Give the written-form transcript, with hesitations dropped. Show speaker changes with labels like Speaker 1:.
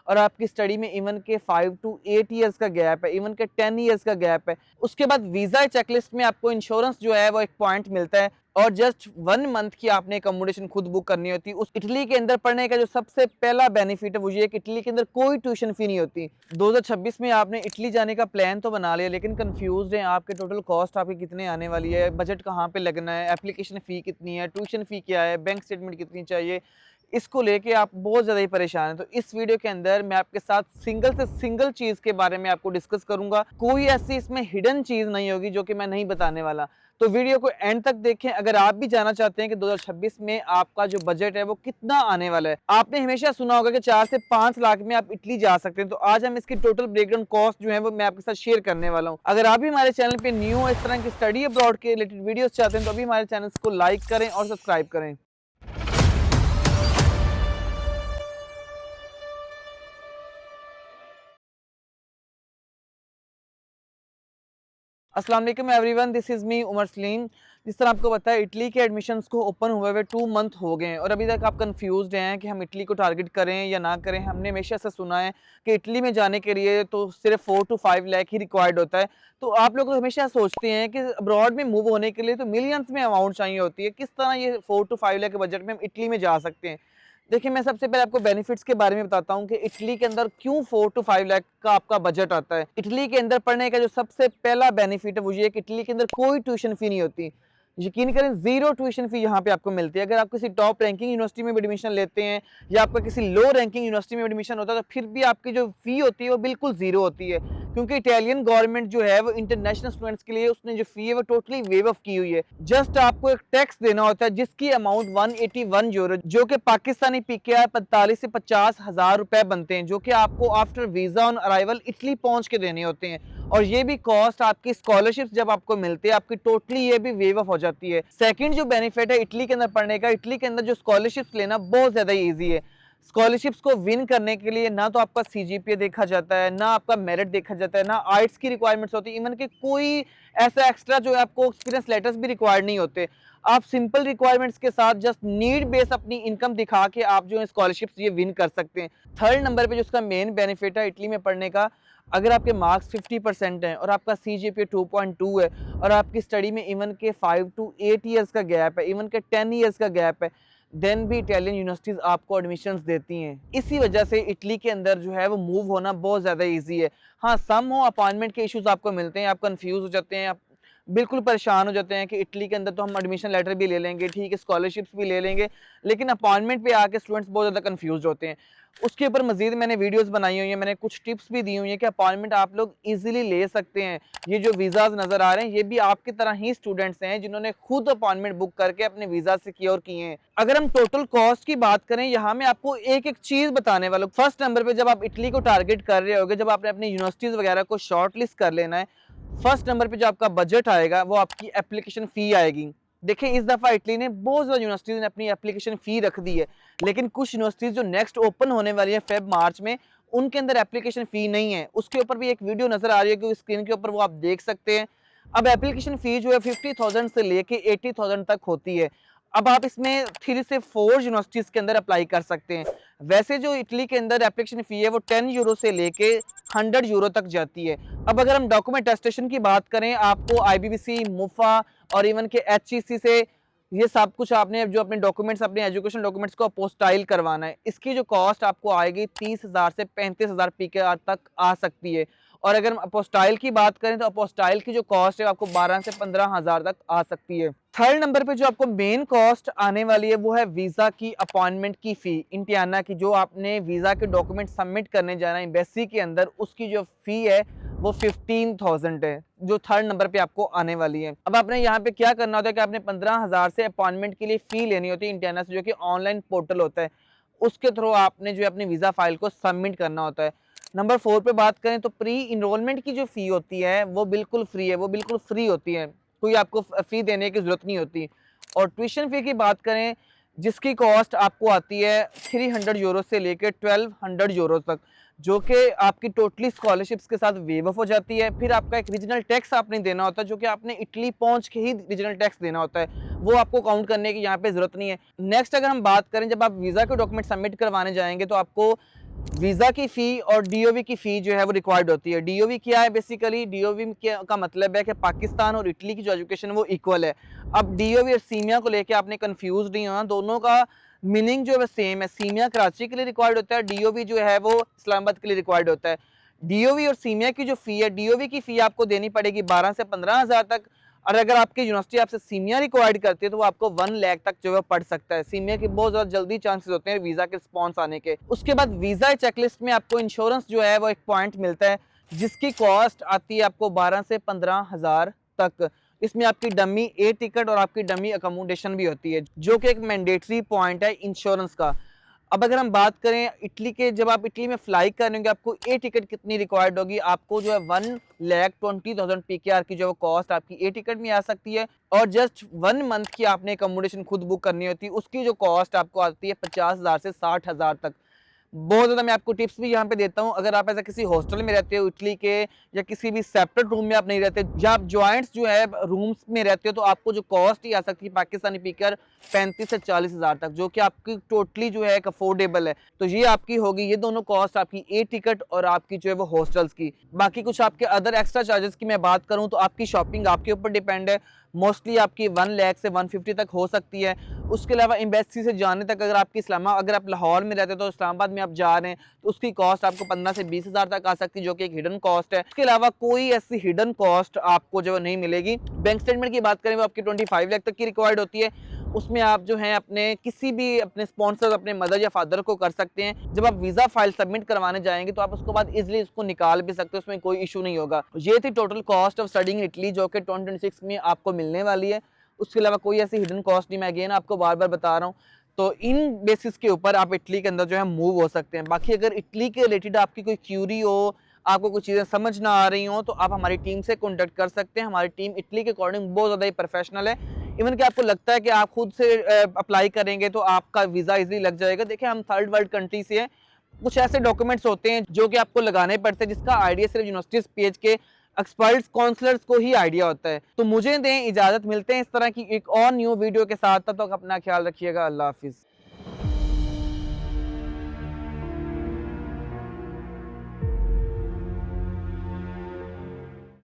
Speaker 1: और आपकी स्टडी में इवन के 5 to 8 ईयर्स का गैप है, इवन के 10 ईयर्स का गैप है। उसके बाद वीज़ा चेकलिस्ट में आपको इंश्योरेंस जो है वो एक पॉइंट मिलता है और जस्ट 1 मंथ की आपने अकोमोडेशन खुद बुक करनी होती है। उस इटली के अंदर पढ़ने का जो सबसे पहला बेनिफिट है वो ये है कि इटली के अंदर कोई ट्यूशन फी नहीं होती। 2026 में आपने इटली जाने का प्लान तो बना लिया, लेकिन कंफ्यूज्ड हैं आपके टोटल कॉस्ट आपकी कितने आने वाली है, बजट कहाँ पे लगना है, एप्लीकेशन फ़ी कितनी है, ट्यूशन फ़ी क्या है, बैंक स्टेटमेंट कितनी चाहिए, इसको लेके आप बहुत ज़्यादा ही परेशान हैं। तो इस वीडियो के अंदर मैं आपके साथ सिंगल से सिंगल चीज़ के बारे में आपको डिस्कस करूँगा। कोई ऐसी इसमें हिडन चीज़ नहीं होगी जो कि मैं नहीं बताने वाला। तो वीडियो को एंड तक देखें अगर आप भी जानना चाहते हैं कि 2026 में आपका जो बजट है वो कितना आने वाला है। आपने हमेशा सुना होगा कि 4 से 5 लाख में आप इटली जा सकते हैं। तो आज हम इसकी टोटल ब्रेकडाउन कॉस्ट जो है वो मैं आपके साथ शेयर करने वाला हूँ। अगर आप भी हमारे चैनल पे न्यू हो, इस तरह की स्टडी अब्रॉड के रिलेटेड वीडियोस चाहते हैं तो अभी हमारे चैनल को लाइक करें और सब्सक्राइब करें। अस्सलाम वालेकुम everyone, this is me Umar Salim. जिस तरह आपको पता है इटली के एडमिशन्स को ओपन हुए हुए 2 मंथ हो गए हैं और अभी तक आप कंफ्यूज्ड हैं कि हम इटली को टारगेट करें या ना करें। हमने हमेशा से सुना है कि इटली में जाने के लिए तो सिर्फ 4 to 5 लाख ही रिक्वायर्ड होता है। तो आप लोग हमेशा सोचते हैं कि अब्रॉड में मूव होने के लिए तो मिलियंस में अमाउंट चाहिए होती है, किस तरह ये 4 to 5 लाख के बजट में हम इटली में जा सकते हैं। देखिए, मैं सबसे पहले आपको बेनिफिट्स के बारे में बताता हूँ कि इटली के अंदर क्यों 4 to 5 लाख का आपका बजट आता है। इटली के अंदर पढ़ने का जो सबसे पहला बेनिफिट है वो ये है कि इटली के अंदर कोई ट्यूशन फी नहीं होती। यकीन करें, ज़ीरो ट्यूशन फी यहाँ पे आपको मिलती है। अगर आप किसी टॉप रैंकिंग यूनिवर्सिटी में भी एडमिशन लेते हैं या आपका किसी लो रैंकिंग यूनिवर्सिटी में एडमिशन होता है तो फिर भी आपकी जो फी होती है वो बिल्कुल ज़ीरो होती है, क्योंकि इटालियन गवर्नमेंट जो है वो इंटरनेशनल स्टूडेंट्स के लिए उसने जो फी है वो टोटली वेव ऑफ की हुई है। जस्ट आपको एक टैक्स देना होता है जिसकी अमाउंट 181 यूरो, जो कि पाकिस्तानी पीकेआर 45 से 50 हज़ार रुपए बनते हैं, जो कि आपको after visa on arrival Italy पहुंच के देने होते हैं। और ये भी कॉस्ट आपकी स्कॉलरशिप जब आपको मिलती है आपकी टोटली ये भी वेव ऑफ हो जाती है। सेकंड जो बेनिफिट है इटली के अंदर पढ़ने का, इटली के अंदर जो स्कॉलरशिप्स लेना बहुत ज़्यादा ईजी है। स्कॉलरशिप्स को विन करने के लिए ना तो आपका सीजीपीए देखा जाता है, ना आपका मेरिट देखा जाता है, ना आइट्स की रिक्वायरमेंट्स होती है, इवन कि कोई ऐसा एक्स्ट्रा जो है आपको एक्सपीरियंस लेटर्स भी रिक्वायर्ड नहीं होते। आप सिंपल रिक्वायरमेंट्स के साथ जस्ट नीड बेस अपनी इनकम दिखा के आप जो है स्कॉलरशिप्स ये विन कर सकते हैं। थर्ड नंबर पे जो उसका मेन बेनिफिट है इटली में पढ़ने का, अगर आपके मार्क्स 50% हैं और आपका सीजीपीए 2.2 है और आपकी स्टडी में इवन के 5 to 8 ईयर्स का गैप है, इवन के 10 ईयर्स का गैप है, देन भी इटालियन यूनिवर्सिटीज़ आपको एडमिशन्स देती हैं। इसी वजह से इटली के अंदर जो है वो मूव होना बहुत ज़्यादा ईजी है। हाँ, सम हो अपॉइंटमेंट के इश्यूज़ आपको मिलते हैं, आप कन्फ्यूज़ हो जाते हैं, आप बिल्कुल परेशान हो जाते हैं कि इटली के अंदर तो हम एडमिशन लेटर भी ले लेंगे, ठीक है, स्कॉलरशिप्स भी ले लेंगे, लेकिन अपॉइंटमेंट पे आके स्टूडेंट्स बहुत ज़्यादा कन्फ्यूज़ होते हैं। उसके ऊपर मज़ीद मैंने वीडियोज़ बनाई हुई हैं, मैंने कुछ टिप्स भी दी हुई हैं कि अपॉइंटमेंट आप लोग ईज़िली ले सकते हैं। ये जो वीज़ाज़ नज़र आ रहे हैं ये भी आपकी तरह ही स्टूडेंट्स हैं जिन्होंने खुद अपॉइंटमेंट बुक करके अपने वीज़ा सिक्योर किए हैं। अगर हम टोटल कॉस्ट की बात करें, यहाँ मैं आपको एक-एक चीज़ बताने वाला हूँ। फर्स्ट नंबर पे जब आप इटली को टारगेट कर रहे होगे, जब आपने अपनी यूनिवर्सिटीज़ वगैरह को शॉर्ट लिस्ट कर लेना है, फर्स्ट नंबर पे जो आपका बजट आएगा वो आपकी एप्लीकेशन फ़ी आएगी। देखिए, इस दफ़ा इटली ने बहुत ज़्यादा यूनिवर्सिटीज़ ने अपनी एप्लीकेशन फ़ी रख दी है, लेकिन कुछ यूनिवर्सिटीज़ जो नेक्स्ट ओपन होने वाली है फ़ेब-मार्च में, उनके अंदर एप्लीकेशन फ़ी नहीं है। उसके ऊपर भी एक वीडियो नज़र आ रही है कि स्क्रीन के ऊपर, वो आप देख सकते हैं। अब एप्लीकेशन फ़ी जो है 50,000 से लेके 80,000 तक होती है। अब आप इसमें 3 से 4 यूनिवर्सिटीज़ के अंदर अप्लाई कर सकते हैं। वैसे जो इटली के अंदर एप्लीकेशन फ़ी है वो 10 यूरो से लेके 100 यूरो तक जाती है। अब अगर हम डॉक्यूमेंट अटेस्टेशन की बात करें, आपको आईबीबीसी, मुफा और इवन के एचईसी से ये सब कुछ आपने जो अपने डॉक्यूमेंट्स, अपने एजुकेशन डॉक्यूमेंट्स को अपोस्टाइल करवाना है। इसकी जो कॉस्ट आपको आएगी 30,000 से 35,000 पीकेआर तक आ सकती है। और अगर हम अपोस्टाइल की बात करें तो अपोस्टाइल की जो कॉस्ट है आपको 12 से 15,000 तक आ सकती है। थर्ड नंबर पे जो आपको मेन कॉस्ट आने वाली है वो है वीज़ा की अपॉइंटमेंट की फ़ी, इंटियाना की, जो आपने वीज़ा के डॉक्यूमेंट सबमिट करने जाना है एम्बेसी के अंदर, उसकी जो फ़ी है वो 15,000 है, जो थर्ड नंबर पे आपको आने वाली है। अब आपने यहाँ पे क्या करना होता है कि आपने 15,000 से अपॉइंटमेंट के लिए फ़ी लेनी होती है इंटियाना से, जो कि ऑनलाइन पोर्टल होता है। उसके थ्रू आपने जो है अपनी वीज़ा फाइल को सबमिट करना होता है। नंबर 4 पे बात करें तो प्री इनरोलमेंट की जो फ़ी होती है वो बिल्कुल फ्री है, वो बिल्कुल फ्री होती है, कोई आपको फ़ी देने की ज़रूरत नहीं होती। और ट्यूशन फ़ी की बात करें, जिसकी कॉस्ट आपको आती है 300 यूरो से लेकर 1200 यूरो तक, जो कि आपकी टोटली स्कॉलरशिप्स के साथ वेव ऑफ हो जाती है। फिर आपका एक रीजनल टैक्स आपने देना होता है, जो कि आपने इटली पहुंच के ही रीजनल टैक्स देना होता है, वो आपको काउंट करने की यहाँ पे ज़रूरत नहीं है। नेक्स्ट अगर हम बात करें, जब आप वीज़ा के डॉक्यूमेंट सबमिट करवाने जाएंगे तो आपको वीज़ा की फ़ी और डीओवी की फ़ी जो है वो रिक्वायर्ड होती है। डीओवी क्या है बेसिकली? डीओवी का मतलब है कि पाकिस्तान और इटली की जो एजुकेशन है वो इक्वल है। अब डीओवी और सीमिया को लेके आपने कन्फ्यूज़ नहीं होना, दोनों का मीनिंग जो है सेम है। सीमिया कराची के लिए रिक्वायर्ड होता है, डीओवी जो है वो इस्लामाबाद के लिए रिक्वायर्ड होता है। डीओवी और सीमिया की जो फ़ी है, डीओवी की फ़ी आपको देनी पड़ेगी 12 से 15,000 तक, और अगर आपकी यूनिवर्सिटी आपसे सीमिया रिक्वायर्ड करती है तो वो आपको 1 लाख तक जो है पढ़ सकता है। सीमिया के बहुत ज़्यादा जल्दी चांसेस होते हैं वीज़ा के रिस्पॉन्स आने के। उसके बाद वीज़ा चेकलिस्ट में आपको इंश्योरेंस जो है वो एक पॉइंट मिलता है, जिसकी कॉस्ट आती है आपको 12 से 15,000 तक। इसमें आपकी डमी एयर टिकट और आपकी डमी अकोमोडेशन भी होती है, जो कि एक मैंडेटरी पॉइंट है इंश्योरेंस का। अब अगर हम बात करें इटली के, जब आप इटली में फ्लाई करेंगे आपको ए टिकट कितनी रिक्वायर्ड होगी? आपको जो है 1,20,000 PKR की जो कॉस्ट आपकी ए टिकट में आ सकती है, और जस्ट 1 मंथ की आपने अकोमोडेशन खुद बुक करनी होती है, उसकी जो कॉस्ट आपको आती है 50,000 से 60,000 तक। बहुत ज़्यादा मैं आपको टिप्स भी यहाँ पे देता हूँ। अगर आप ऐसा किसी हॉस्टल में रहते हो इटली के, या किसी भी सेपरेट रूम में आप नहीं रहते, या आप जॉइंट्स जो है रूम्स में रहते हो, तो आपको जो कॉस्ट ही आ सकती है पाकिस्तानी पीकर 35 से 40,000 तक, जो कि आपकी टोटली जो है एक अफोर्डेबल है। तो ये आपकी होगी, ये दोनों कॉस्ट आपकी ए टिकट और आपकी जो है वो हॉस्टल्स की। बाकी कुछ आपके अदर एक्स्ट्रा चार्जेस की मैं बात करूँ तो आपकी शॉपिंग आपके ऊपर डिपेंड है। मोस्टली आपकी 1 लाख से 150 तक हो सकती है। उसके अलावा एम्बेसी से जाने तक, अगर आपकी अगर आप लाहौर में रहते हो तो इस्लामाबाद में आप जा रहे हैं, तो उसकी कॉस्ट आपको 15 से 20,000 तक आ सकती है, जो कि एक हिडन कॉस्ट है। इसके अलावा कोई ऐसी हिडन कॉस्ट आपको जो नहीं मिलेगी। बैंक स्टेटमेंट की बात करें वो आपकी 25 लाख तक की रिक्वायर्ड होती है। उसमें आप जो है अपने किसी भी अपने स्पॉन्सर, अपने मदर या फादर को कर सकते हैं। जब आप वीज़ा फाइल सबमिट करवाने जाएंगे तो आप उसके बाद इजीली उसको निकाल भी सकते हो, उसमें कोई इशू नहीं होगा। ये थी total cost of studying in Italy, जो कि 2026 में आपको मिलने वाली है। उसके अलावा कोई ऐसी हिडन कॉस्ट नहीं, मैं अगेन आपको बार बार बता रहा हूँ। तो इन बेसिस के ऊपर आप इटली के अंदर जो है मूव हो सकते हैं। बाकी अगर इटली के रिलेटेड आपकी कोई क्यूरी हो, आपको कुछ चीज़ें समझ ना आ रही हो, तो आप हमारी टीम से कॉन्टेक्ट कर सकते हैं। हमारी टीम इटली के अकॉर्डिंग बहुत ज़्यादा ही प्रोफेशनल है। इवन कि आपको लगता है कि आप खुद से अप्लाई करेंगे तो आपका वीज़ा इजीली लग जाएगा। देखिए हम थर्ड वर्ल्ड कंट्री से हैं, कुछ ऐसे डॉक्यूमेंट्स होते हैं जो कि आपको लगाने पड़ते हैं, जिसका आइडिया सिर्फ यूनिवर्सिटीज पेज के एक्सपर्ट्स काउंसलर्स को ही आइडिया होता है। तो मुझे दें इजाज़त, मिलते हैं इस तरह की एक और न्यू वीडियो के साथ। तब तक अपना ख्याल रखिएगा। अल्लाह हाफिज़।